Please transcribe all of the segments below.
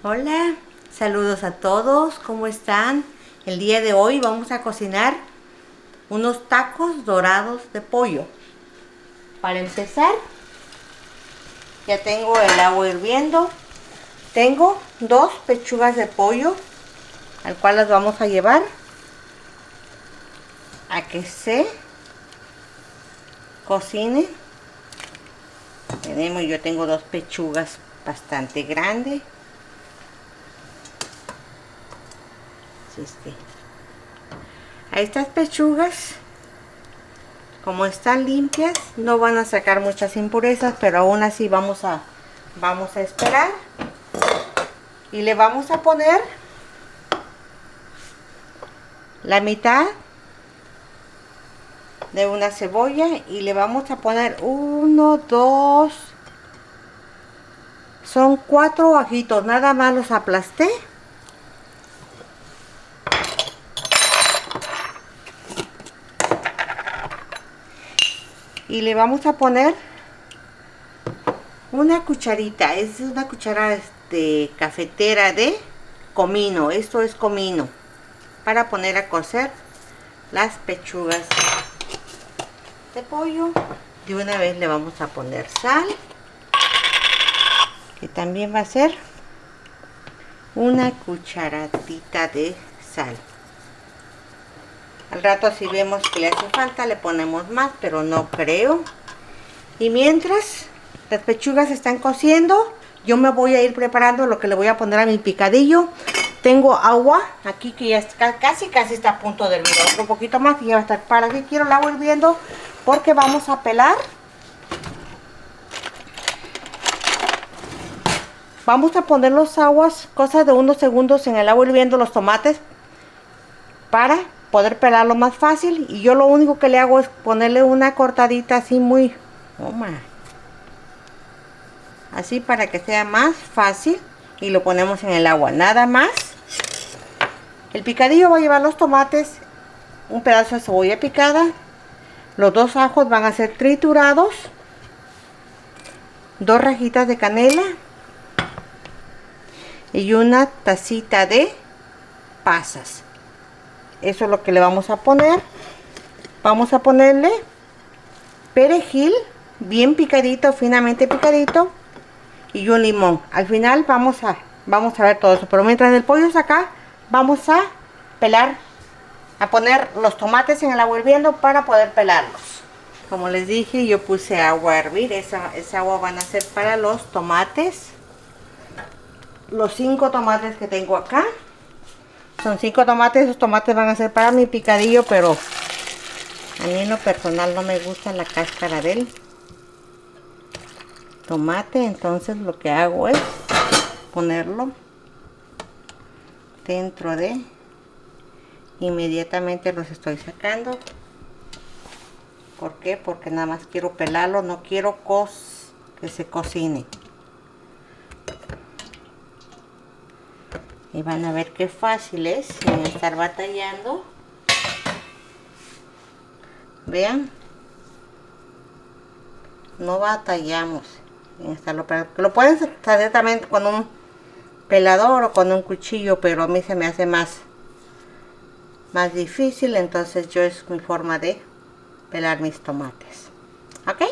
Hola, saludos a todos, ¿cómo están? El día de hoy vamos a cocinar unos tacos dorados de pollo. Para empezar, ya tengo el agua hirviendo. Tengo 2 pechugas de pollo, al cual las vamos a llevar a que se cocine. Yo tengo 2 pechugas bastante grandes. Así es que a estas pechugas, como están limpias, no van a sacar muchas impurezas, pero aún así vamos a esperar. Y le vamos a poner la mitad de una cebolla y le vamos a poner 1, 2, son 4 ajitos, nada más los aplasté. Y le vamos a poner una cucharita, es una cuchara cafetera de comino. Esto es comino para poner a cocer las pechugas de pollo. De una vez le vamos a poner sal, que también va a ser una cucharadita de sal. Al rato, si vemos que le hace falta, le ponemos más, pero no creo. Y mientras las pechugas están cociendo, yo me voy a ir preparando lo que le voy a poner a mi picadillo. Tengo agua aquí que ya está, casi está a punto de hervir. Otro poquito más y ya va a estar. ¿Para qué quiero el agua hirviendo? Porque vamos a pelar. Vamos a poner los aguas, cosas de unos segundos en el agua hirviendo, los tomates, para poder pelarlo más fácil. Y yo lo único que le hago es ponerle una cortadita así muy... así para que sea más fácil. Y lo ponemos en el agua, nada más. El picadillo va a llevar los tomates, un pedazo de cebolla picada, los 2 ajos van a ser triturados, 2 rajitas de canela y una tacita de pasas. Eso es lo que le vamos a poner. Vamos a ponerle perejil bien picadito, finamente picadito, y un limón. Al final vamos a ver todo eso, pero mientras el pollo está acá, vamos a pelar, a poner los tomates en el agua hirviendo para poder pelarlos. Como les dije, yo puse agua a hervir. Esa agua van a ser para los tomates. Los 5 tomates que tengo acá son 5 tomates. Esos tomates van a ser para mi picadillo, pero a mí en lo personal no me gusta la cáscara del tomate. Entonces lo que hago es ponerlo dentro de... Inmediatamente los estoy sacando. ¿Por qué? Porque nada más quiero pelarlo, no quiero que se cocine. Y van a ver qué fácil es sin estar batallando. Vean, no batallamos en estarlo pelando. Lo pueden hacer también con un pelador o con un cuchillo, pero a mí se me hace más difícil, entonces yo es mi forma de pelar mis tomates. ¿Ok?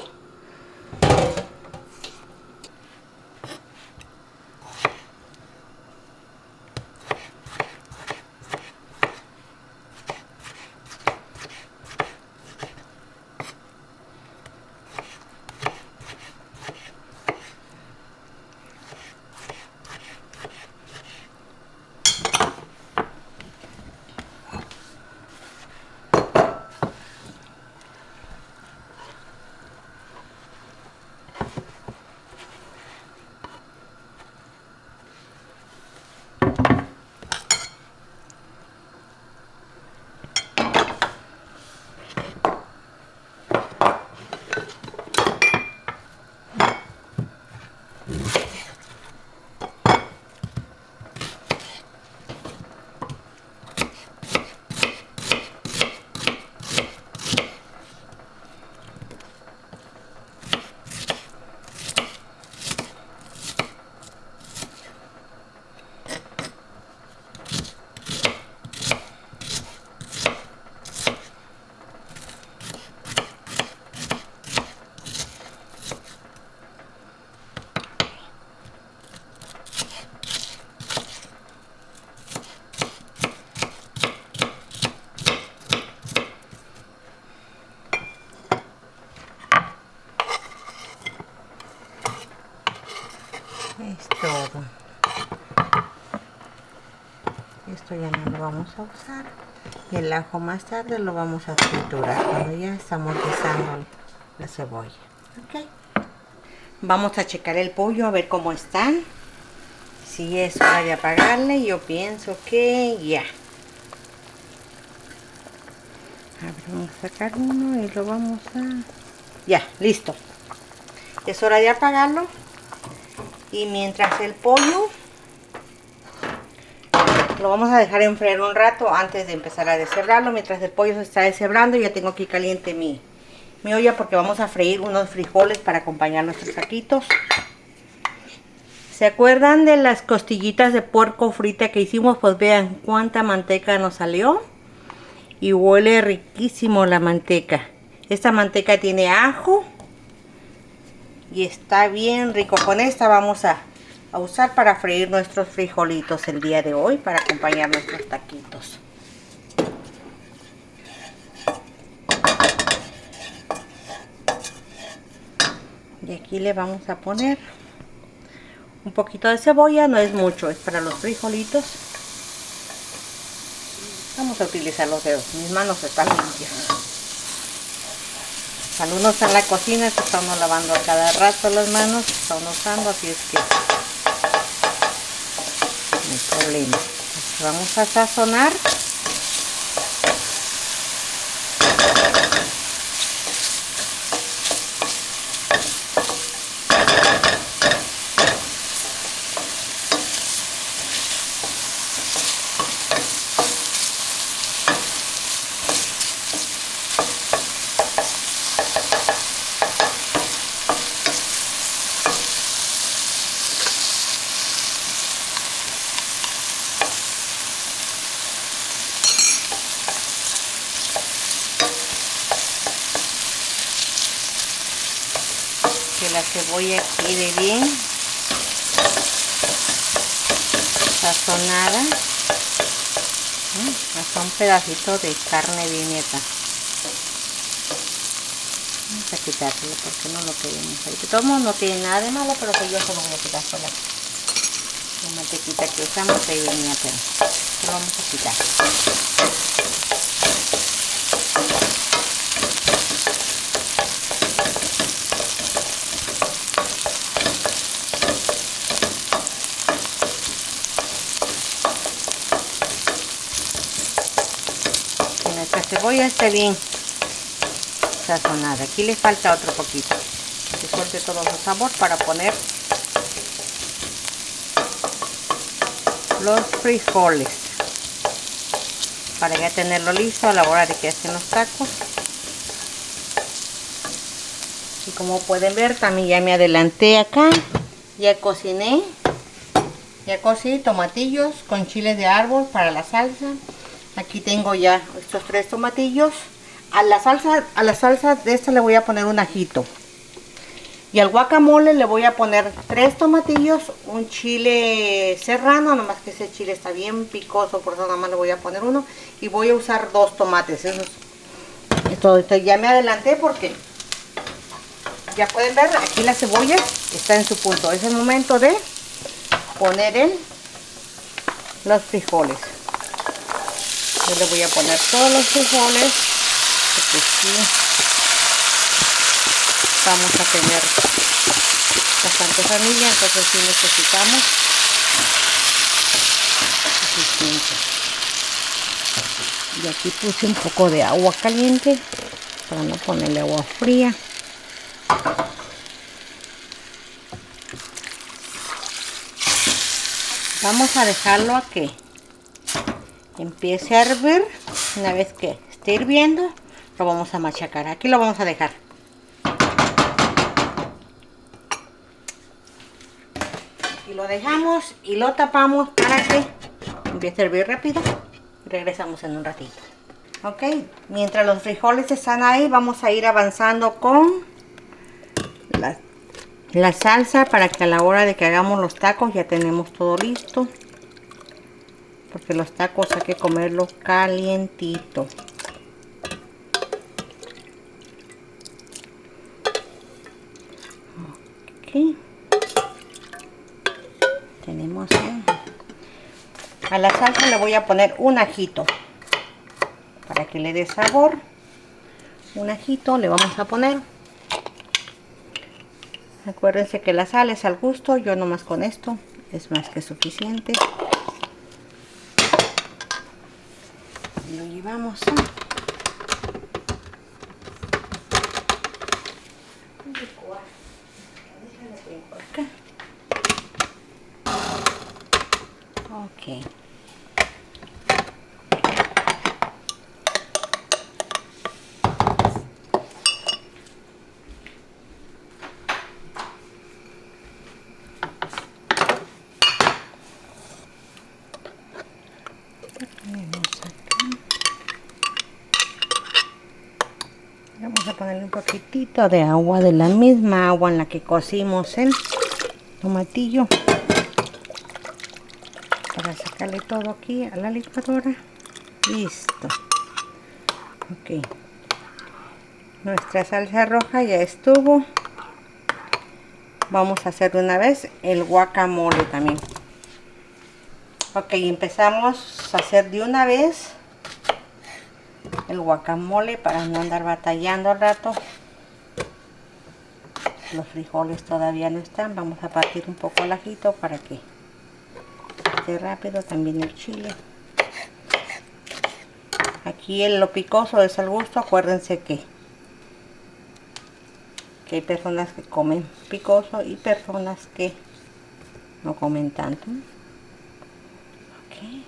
esto ya no lo vamos a usar. Y el ajo más tarde lo vamos a triturar cuando ya estamos guisando la cebolla. Ok. Vamos a checar el pollo a ver cómo está. Si es hora de apagarle, yo pienso que ya. A ver, vamos a sacar uno y lo vamos a... Ya, listo. Es hora de apagarlo. Y mientras el pollo lo vamos a dejar enfriar un rato antes de empezar a deshebrarlo. Mientras el pollo se está deshebrando, ya tengo aquí caliente mi olla porque vamos a freír unos frijoles para acompañar nuestros taquitos. ¿Se acuerdan de las costillitas de puerco frita que hicimos? Pues vean cuánta manteca nos salió. Y huele riquísimo la manteca. Esta manteca tiene ajo. Y está bien rico. Con esta vamos a usar para freír nuestros frijolitos el día de hoy. Para acompañar nuestros taquitos. Y aquí le vamos a poner un poquito de cebolla, no es mucho, es para los frijolitos. Vamos a utilizar los dedos, mis manos están limpias. Cuando uno está en la cocina se está uno lavando a cada rato las manos, se está uno usando, así es que no hay problema. Entonces vamos a sazonar. Que la cebolla quede bien sazonada. Hasta un pedacito de carne bien hecha. Vamos a quitárselo porque no lo queremos ahí. De todos modos no tiene nada de malo, pero que yo solo voy a quitar por la mantequita que usamos ahí venía, pero lo vamos a quitar. Nuestra cebolla está bien sazonada. Aquí le falta otro poquito que suelte todo su sabor para poner los frijoles, para ya tenerlo listo a la hora de que hacen los tacos. Y como pueden ver, también ya me adelanté acá, ya cociné, ya cocí tomatillos con chiles de árbol para la salsa. Aquí tengo ya estos 3 tomatillos. A la salsa de esta le voy a poner un ajito. Y al guacamole le voy a poner 3 tomatillos, un chile serrano, nomás que ese chile está bien picoso, por eso nada más le voy a poner uno. Y voy a usar 2 tomates. Esto ya me adelanté porque ya pueden ver, aquí la cebolla está en su punto. Es el momento de poner los frijoles. Yo le voy a poner todos los frijoles, porque sí vamos a tener bastante familia, entonces sí necesitamos suficiente. Y aquí puse un poco de agua caliente para no ponerle agua fría. Vamos a dejarlo a que empiece a hervir. Una vez que esté hirviendo, lo vamos a machacar. Aquí lo vamos a dejar. Y lo dejamos y lo tapamos para que empiece a hervir rápido. Regresamos en un ratito. Ok, mientras los frijoles están ahí, vamos a ir avanzando con la salsa para que a la hora de que hagamos los tacos ya tenemos todo listo. Porque los tacos hay que comerlos calientito. Ok. Tenemos A la salsa le voy a poner un ajito para que le dé sabor. Un ajito le vamos a poner. Acuérdense que la sal es al gusto, yo nomás con esto es más que suficiente. Lo llevamos a licuar. Ok. Vamos a ponerle un poquitito de agua, de la misma agua en la que cocimos el tomatillo, para sacarle todo aquí a la licuadora. Listo. Ok. Nuestra salsa roja ya estuvo. Vamos a hacer de una vez el guacamole también. Ok, empezamos a hacer de una vez el guacamole para no andar batallando al rato. Los frijoles todavía no están. Vamos a partir un poco el ajito para que esté rápido. También el chile. Aquí lo picoso es al gusto. Acuérdense que hay personas que comen picoso y personas que no comen tanto. Ok.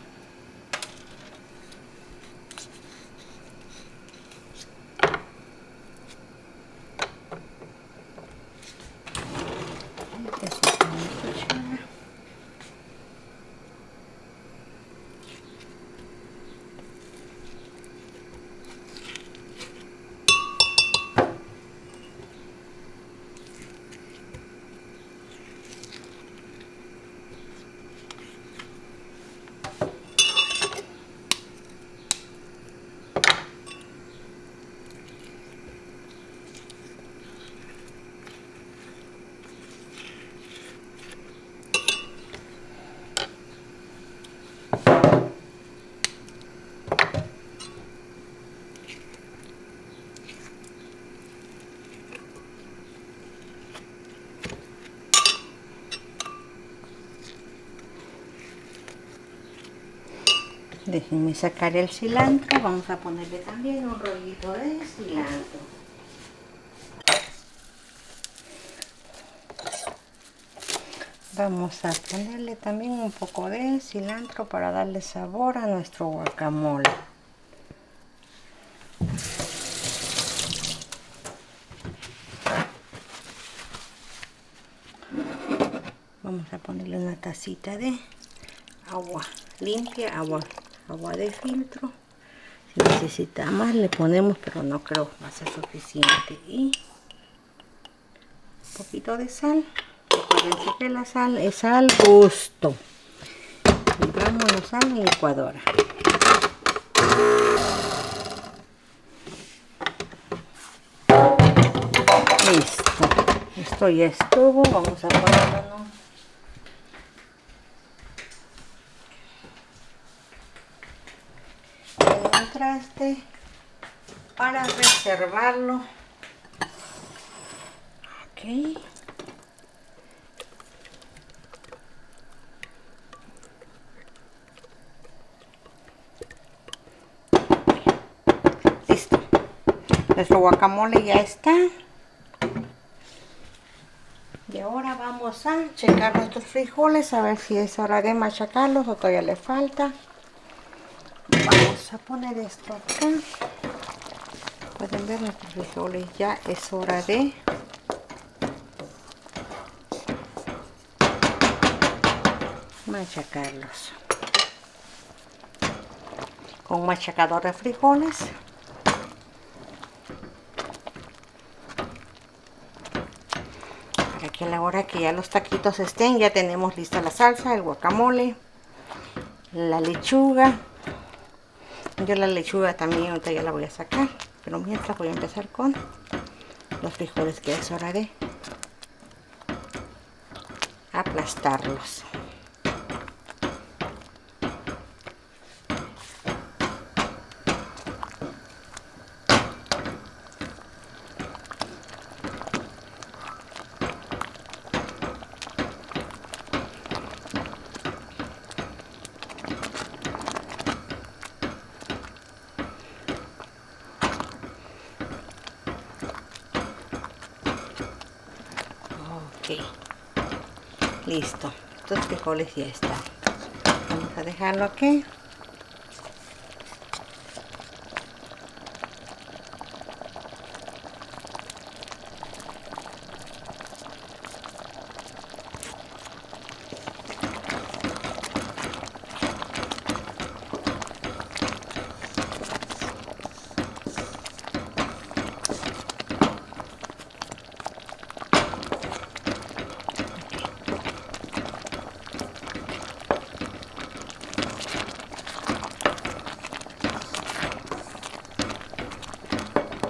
Déjenme sacar el cilantro. Vamos a ponerle también un rollito de cilantro. Vamos a ponerle también un poco de cilantro para darle sabor a nuestro guacamole. Vamos a ponerle una tacita de agua limpia, agua de filtro. Si necesita más le ponemos, pero no creo que va a ser suficiente. Y un poquito de sal. Recuerden que la sal es al gusto. Y vámonos a la licuadora. Listo. Esto ya estuvo. Vamos a ponerlo en un traste para reservarlo. Ok. Listo. Nuestro guacamole ya está. Y ahora vamos a checar nuestros frijoles, a ver si es hora de machacarlos o todavía le falta. Vamos a poner esto acá. Pueden ver nuestros frijoles, ya es hora de machacarlos. Con un machacador de frijoles. Para que a la hora que ya los taquitos estén, ya tenemos lista la salsa, el guacamole, la lechuga. Yo la lechuga también ahorita ya la voy a sacar, pero mientras voy a empezar con los frijoles, que es hora de aplastarlos. Listo, estos frijoles ya están. Vamos a dejarlo aquí.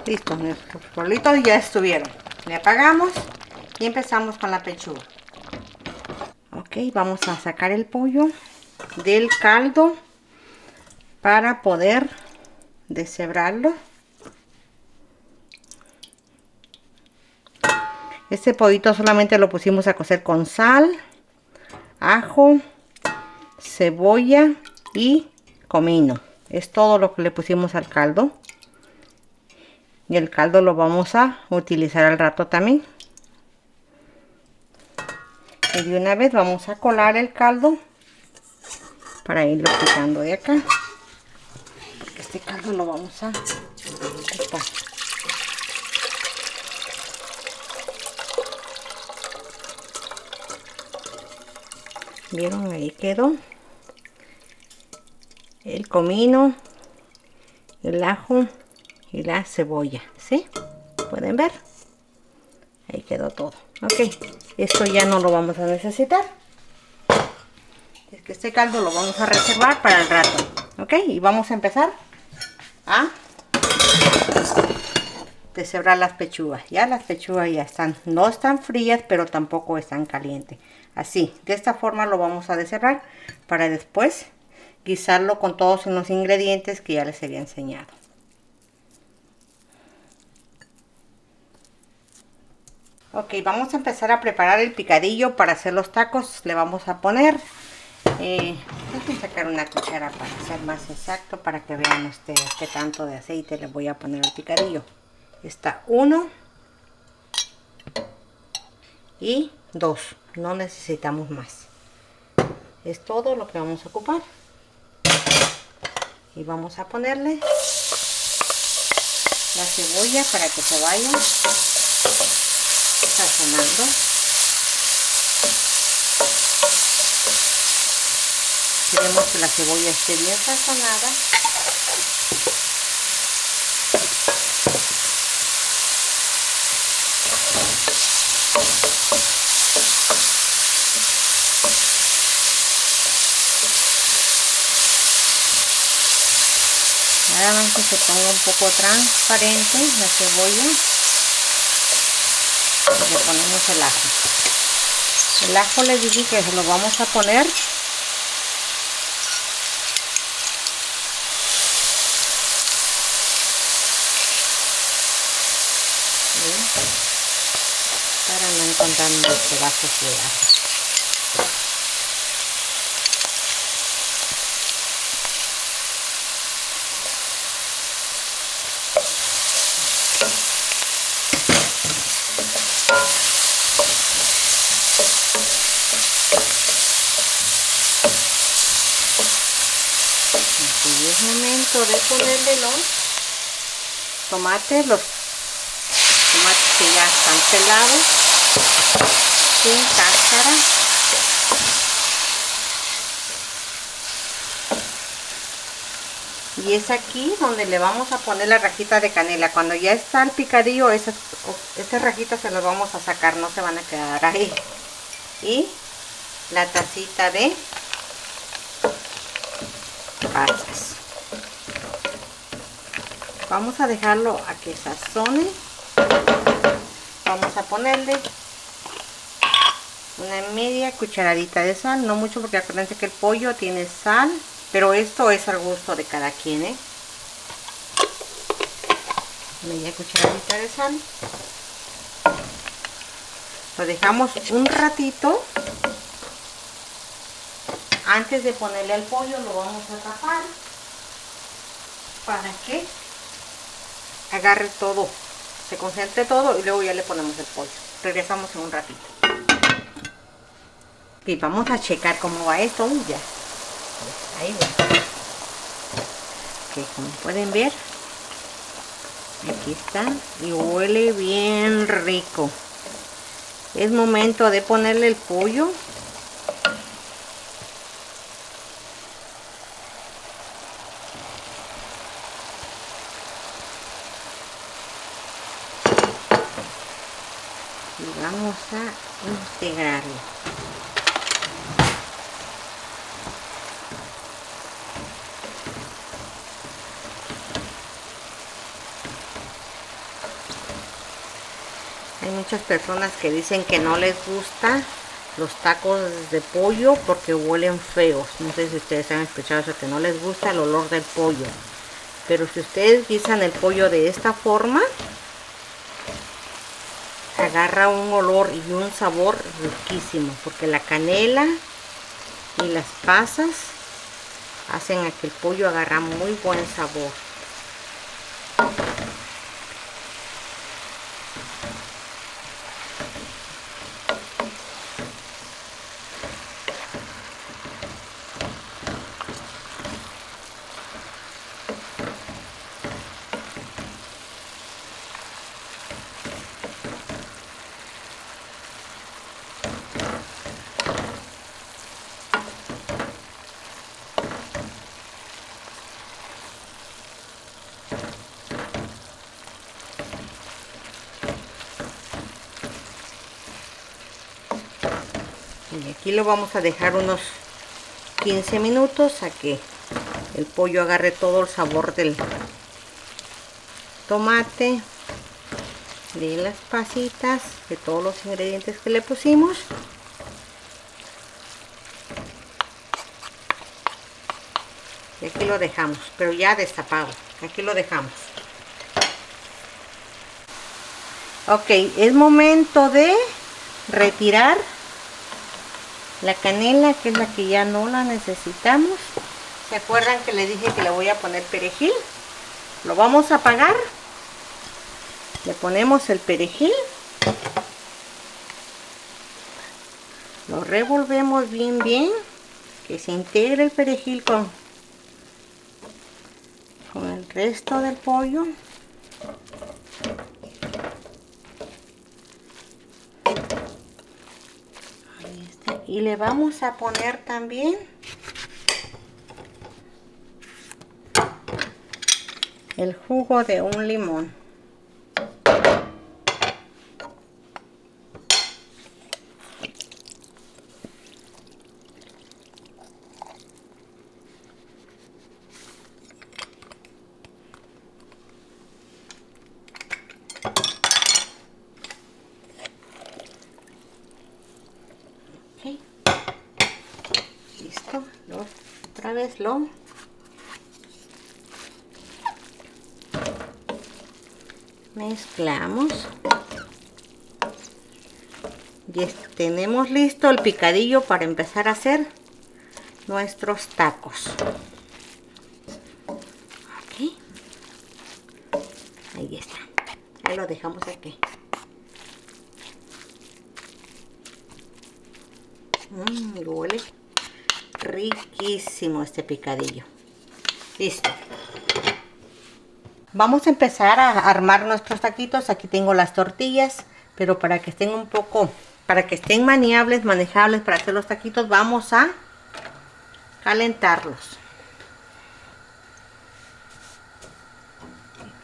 Listo, nuestros frijolitos ya estuvieron. Le apagamos y empezamos con la pechuga. Ok, vamos a sacar el pollo del caldo para poder deshebrarlo. Este pollito solamente lo pusimos a cocer con sal, ajo, cebolla y comino. Es todo lo que le pusimos al caldo. Y el caldo lo vamos a utilizar al rato también. Y de una vez vamos a colar el caldo para irlo quitando de acá. Porque este caldo lo vamos a quitar. ¿Vieron? Ahí quedó el comino, el ajo y la cebolla, ¿sí? ¿Pueden ver? Ahí quedó todo. Ok, esto ya no lo vamos a necesitar. Es que este caldo lo vamos a reservar para el rato. Ok, y vamos a empezar a deshebrar las pechugas. Ya las pechugas ya están, no están frías, pero tampoco están calientes. Así, de esta forma lo vamos a deshebrar para después guisarlo con todos los ingredientes que ya les había enseñado. Ok, vamos a empezar a preparar el picadillo para hacer los tacos. Le vamos a poner, déjenme sacar una cuchara para ser más exacto, para que vean ustedes qué tanto de aceite le voy a poner al picadillo. Está 1 y 2, no necesitamos más. Es todo lo que vamos a ocupar. Y vamos a ponerle la cebolla para que se vaya sazonando. Queremos que la cebolla esté bien sazonada. Nada más que se ponga un poco transparente la cebolla. Le ponemos el ajo. El ajo les dije que se lo vamos a poner para no encontrar los pedazos de ajo. Aquí es momento de ponerle los tomates que ya están pelados, sin cáscara. Y es aquí donde le vamos a poner la rajita de canela. Cuando ya está el picadillo, esas rajitas se las vamos a sacar, no se van a quedar ahí. Y la tacita de pasas. Vamos a dejarlo a que sazone. Vamos a ponerle una media cucharadita de sal, no mucho porque acuérdense que el pollo tiene sal, pero esto es al gusto de cada quien, ¿eh? Media cucharadita de sal. Lo dejamos un ratito. Antes de ponerle al pollo lo vamos a tapar para que agarre todo, se concentre todo y luego ya le ponemos el pollo. Regresamos en un ratito. Y vamos a checar cómo va esto. Ya. Ahí va. Ok, como pueden ver, aquí está y huele bien rico. Es momento de ponerle el pollo. Y vamos a integrarlo. Hay muchas personas que dicen que no les gusta los tacos de pollo porque huelen feos. No sé si ustedes han escuchado eso, que no les gusta el olor del pollo. Pero si ustedes guisan el pollo de esta forma, agarra un olor y un sabor riquísimo, porque la canela y las pasas hacen a que el pollo agarre muy buen sabor. Y aquí lo vamos a dejar unos 15 minutos a que el pollo agarre todo el sabor del tomate, de las pasitas, de todos los ingredientes que le pusimos. Y aquí lo dejamos, pero ya destapado. Aquí lo dejamos. Ok, es momento de retirar la canela, que es la que ya no la necesitamos. ¿Se acuerdan que les dije que le voy a poner perejil? Lo vamos a apagar. Le ponemos el perejil. Lo revolvemos bien, que se integre el perejil con el resto del pollo. Ahí está. Y le vamos a poner también el jugo de un limón. Okay. Listo. Otra vez lo mezclamos. Y tenemos listo el picadillo para empezar a hacer nuestros tacos. Ok. Ahí está. Ahí lo dejamos aquí. Huele riquísimo este picadillo. Listo. Vamos a empezar a armar nuestros taquitos. Aquí tengo las tortillas, pero para que estén un poco, para que estén maneables, manejables para hacer los taquitos, vamos a calentarlos.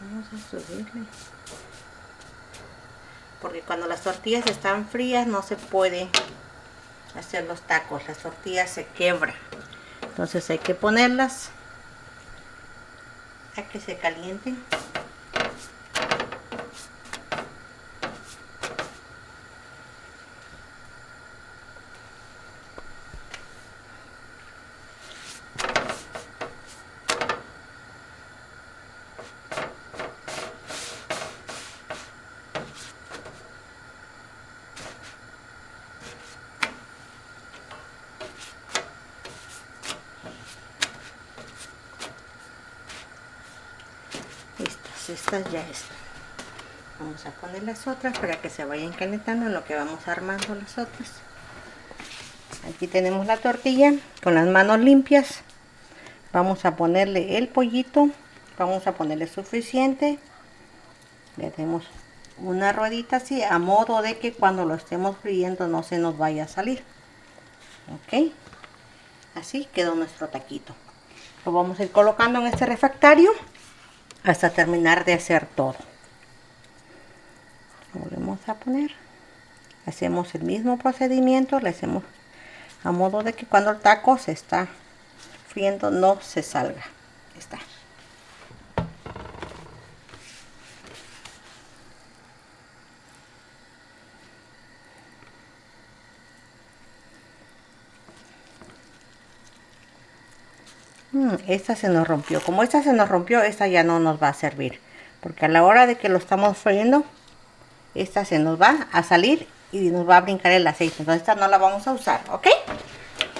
Vamos a subirle, porque cuando las tortillas están frías no se puede hacer los tacos, las tortillas se quebran. Entonces hay que ponerlas a que se calienten. Estas ya están. Vamos a poner las otras para que se vayan calentando en lo que vamos armando las otras. Aquí tenemos la tortilla con las manos limpias. Vamos a ponerle el pollito. Vamos a ponerle suficiente. Le hacemos una ruedita así a modo de que cuando lo estemos friendo no se nos vaya a salir. Ok. Así quedó nuestro taquito. Lo vamos a ir colocando en este refractario hasta terminar de hacer todo. Lo volvemos a poner. Hacemos el mismo procedimiento. Le hacemos a modo de que cuando el taco se está friendo no se salga. Está. Esta se nos rompió. Como esta se nos rompió, esta ya no nos va a servir. Porque a la hora de que lo estamos friendo, esta se nos va a salir y nos va a brincar el aceite. Entonces esta no la vamos a usar, ¿ok?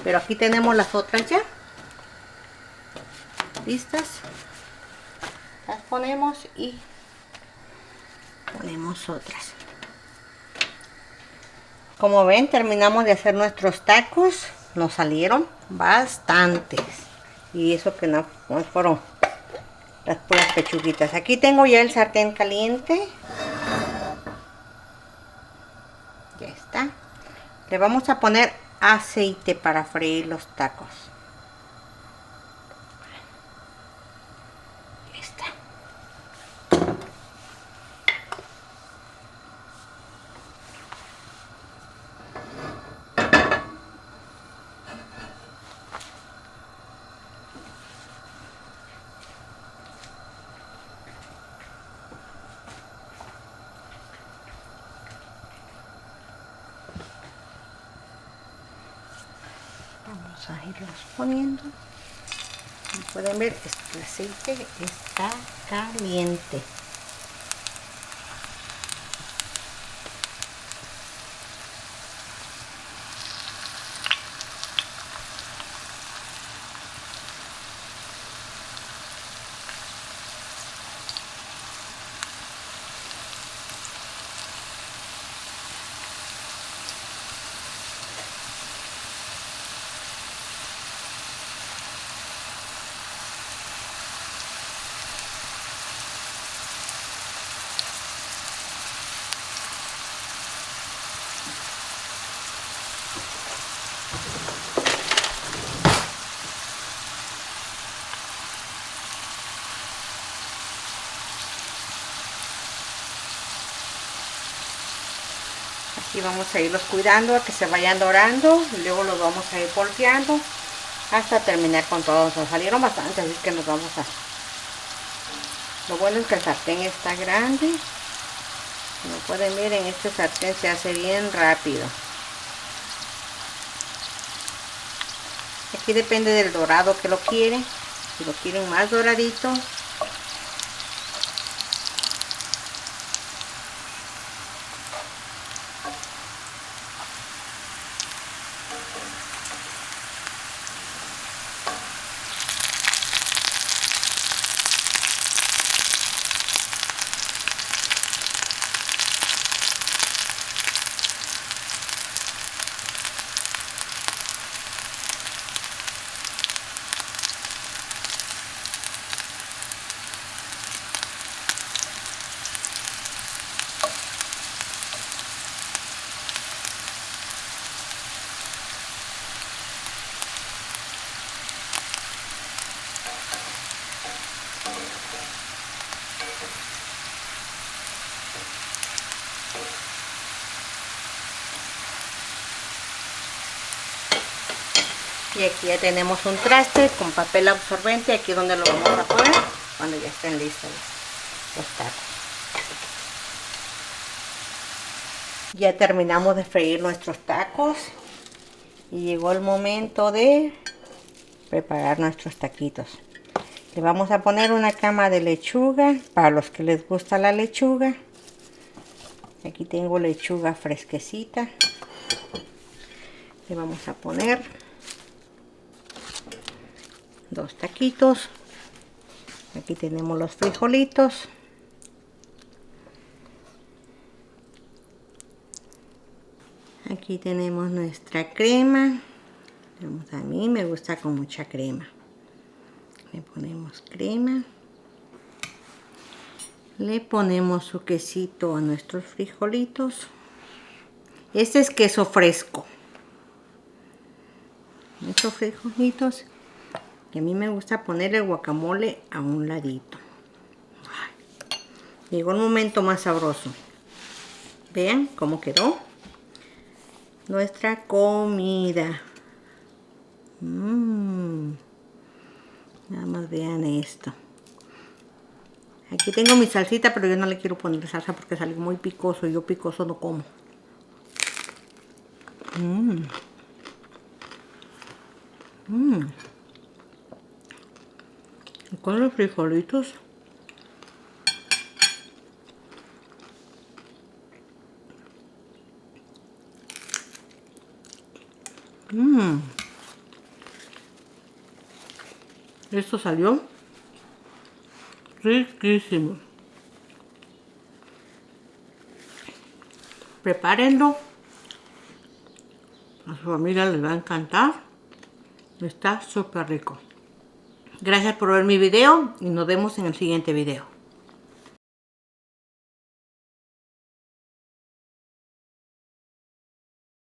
Pero aquí tenemos las otras ya. Listas. Las ponemos y ponemos otras. Como ven, terminamos de hacer nuestros tacos. Nos salieron bastantes. Y eso que no fueron las puras pechuguitas. Aquí tengo ya el sartén caliente. Ya está. Le vamos a poner aceite para freír los tacos. Ya está. Vamos a irlos poniendo. Como pueden ver, el aceite está caliente. Aquí vamos a irlos cuidando a que se vayan dorando y luego los vamos a ir volteando hasta terminar con todos. Nos salieron bastantes, así que nos vamos a... Lo bueno es que el sartén está grande. Como pueden ver, en este sartén se hace bien rápido. Aquí depende del dorado que lo quieren. Si lo quieren más doradito, y aquí ya tenemos un traste con papel absorbente, aquí donde lo vamos a poner cuando ya estén listos los tacos. Ya terminamos de freír nuestros tacos y llegó el momento de preparar nuestros taquitos. Le vamos a poner una cama de lechuga para los que les gusta la lechuga. Aquí tengo lechuga fresquecita. Le vamos a poner 2 taquitos. Aquí tenemos los frijolitos. Aquí tenemos nuestra crema A mí me gusta con mucha crema. Le ponemos crema. Le ponemos su quesito a nuestros frijolitos. Este es queso fresco. Nuestros frijolitos. Y a mí me gusta poner el guacamole a un ladito. Llegó el momento más sabroso. Vean cómo quedó nuestra comida. Nada más vean esto. Aquí tengo mi salsita, pero yo no le quiero poner salsa porque sale muy picoso. Y yo picoso no como. Y con los frijolitos. Esto salió riquísimo. Prepárenlo. A su familia les va a encantar. Está súper rico. Gracias por ver mi video y nos vemos en el siguiente video.